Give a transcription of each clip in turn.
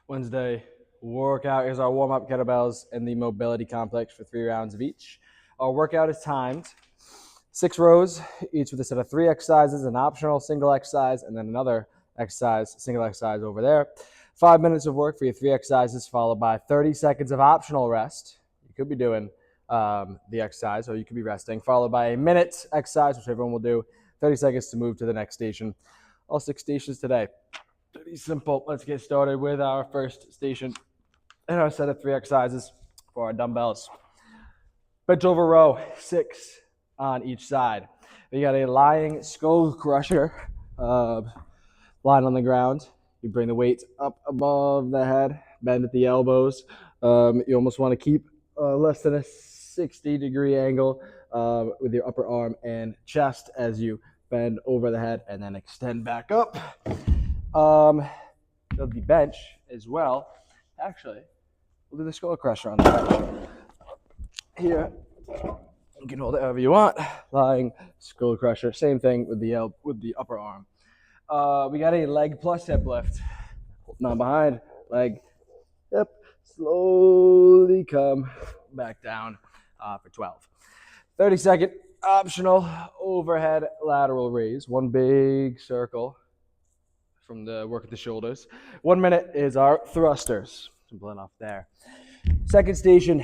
Wednesday workout. Here's our warm-up kettlebells and the mobility complex for 3 rounds of each. Our workout is timed. 6 rows, each with a set of 3 exercises, an optional single exercise, and then another exercise, single exercise over there. 5 minutes of work for your 3 exercises, followed by 30 seconds of optional rest. You could be doing the exercise, or you could be resting, followed by a minute exercise, which everyone will do, 30 seconds to move to the next station. All 6 stations today. Pretty simple. Let's get started with our first station and our set of 3 exercises for our dumbbells. Bench over row, 6 on each side. We got a lying skull crusher, lying on the ground. You bring the weight up above the head, bend at the elbows. You almost want to keep less than a 60-degree angle with your upper arm and chest as you bend over the head and then extend back up. The bench as well. Actually, we'll do the skull crusher on the bench. Here, you can hold it however you want. Lying skull crusher. Same thing with the upper arm. We got a leg plus hip lift. Holding on behind, leg, hip. Slowly come back down for 12. 30-second optional overhead lateral raise. One big circle from the work at the shoulders. 1 minute is our thrusters. Simple enough there. Second station,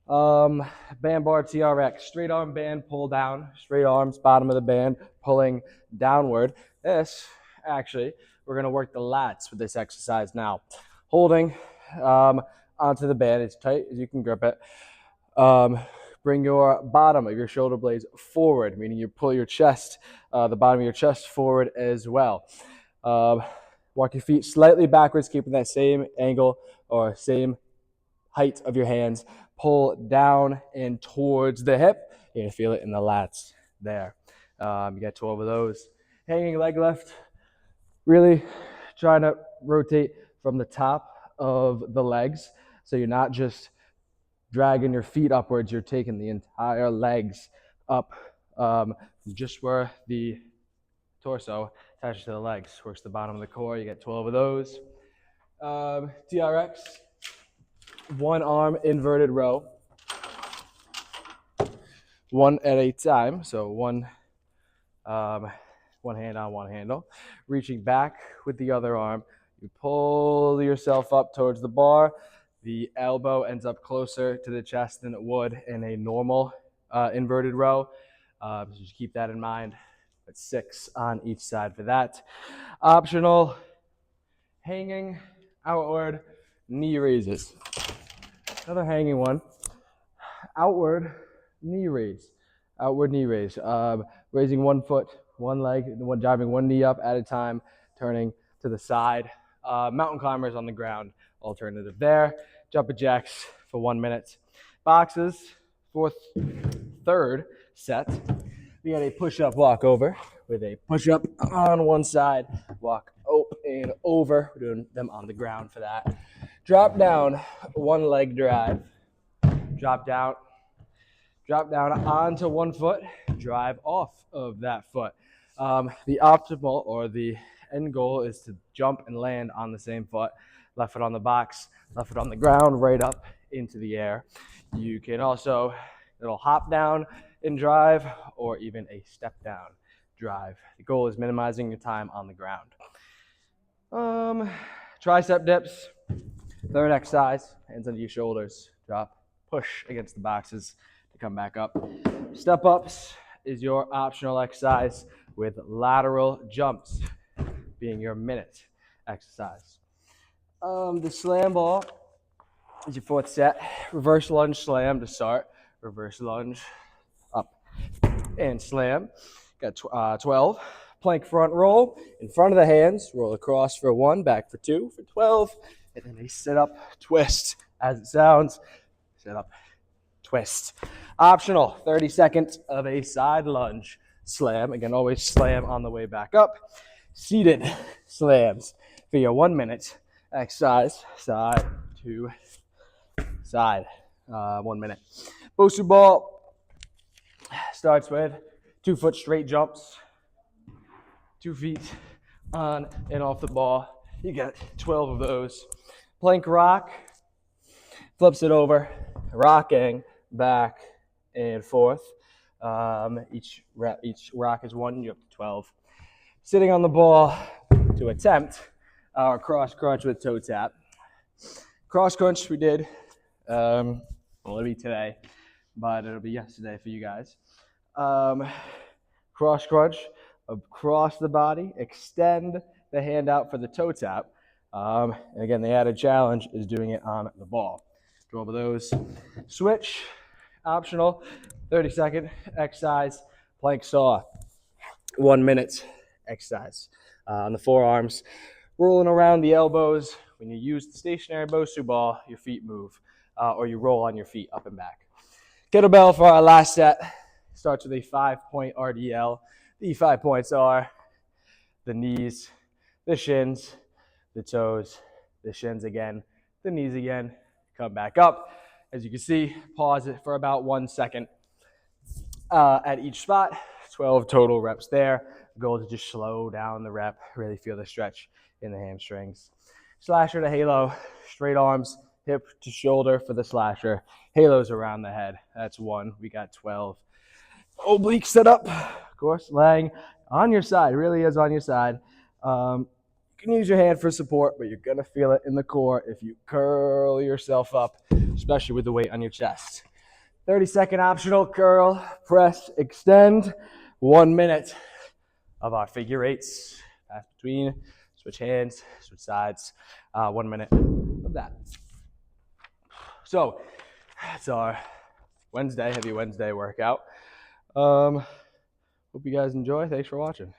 band bar TRX. Straight arm band pull down. Straight arms, bottom of the band, pulling downward. This, actually, we're going to work the lats with this exercise now. Holding onto the band as tight as you can grip it. Bring your bottom of your shoulder blades forward, meaning you pull your chest, the bottom of your chest forward as well. Walk your feet slightly backwards, keeping that same angle or same height of your hands. Pull down and towards the hip. You're going to feel it in the lats there. You got 12 of those. Hanging leg lift. Really trying to rotate from the top of the legs. So you're not just dragging your feet upwards. You're taking the entire legs up just where the torso attaches to the legs. Works the bottom of the core. You get 12 of those. TRX. 1 arm inverted row. 1 at a time. So one hand on one handle. Reaching back with the other arm. You pull yourself up towards the bar. The elbow ends up closer to the chest than it would in a normal inverted row. So just keep that in mind. But 6 on each side for that. Optional hanging outward knee raises. Another hanging one. Outward knee raise. Outward knee raise. Raising 1 foot, 1 leg, driving 1 knee up at a time, turning to the side. Mountain climbers on the ground. Alternative there. Jumping jacks for 1 minute. Boxes, third set. We got a push-up walkover with a push-up on one side, walk up and over. We're doing them on the ground for that. Drop down, 1 leg drive. Drop down onto 1 foot, drive off of that foot. The optimal or the end goal is to jump and land on the same foot. Left foot on the box, left foot on the ground, right up into the air. You can also, it'll hop down and drive, or even a step down drive. The goal is minimizing your time on the ground. Tricep dips, third exercise, hands under your shoulders, drop, push against the boxes to come back up. Step ups is your optional exercise with lateral jumps being your minute exercise. The slam ball is your 4th set. Reverse lunge slam to start. Reverse lunge, up, and slam. Got 12. Plank front roll in front of the hands. Roll across for 1, back for 2, for 12. And then a sit-up twist as it sounds. Sit-up twist. Optional, 30 seconds of a side lunge slam. Again, always slam on the way back up. Seated slams for your 1 minute exercise. Side to side. 1 minute. Bosu ball starts with 2 foot straight jumps. 2 feet on and off the ball. You got 12 of those. Plank rock, flips it over, rocking back and forth. Each rock is one, you have 12. Sitting on the ball to attempt our cross crunch with toe tap. Cross crunch we did, well, it'll be today, but it'll be yesterday for you guys. Cross crunch across the body, extend the hand out for the toe tap. And again, the added challenge is doing it on the ball. 12 of those. Switch, optional, 30-second exercise, plank saw, 1 minute exercise. On the forearms, rolling around the elbows. When you use the stationary Bosu ball, your feet move, or you roll on your feet up and back. Kettlebell for our last set. Starts with a 5-point RDL. The 5 points are the knees, the shins, the toes, the shins again, the knees again. Come back up. As you can see, pause it for about 1 second at each spot. 12 total reps there. The goal is to just slow down the rep, really feel the stretch in the hamstrings. Slasher to halo, straight arms, hip to shoulder for the slasher. Halos around the head. That's 1. We got 12. Oblique sit up, of course, laying on your side, really is on your side. You can use your hand for support, but you're gonna feel it in the core if you curl yourself up, especially with the weight on your chest. 30-second optional curl, press, extend. 1 minute of our figure eights. Pass between, switch hands, switch sides. 1 minute of that. So that's our Wednesday, heavy Wednesday workout. Hope you guys enjoy. Thanks for watching.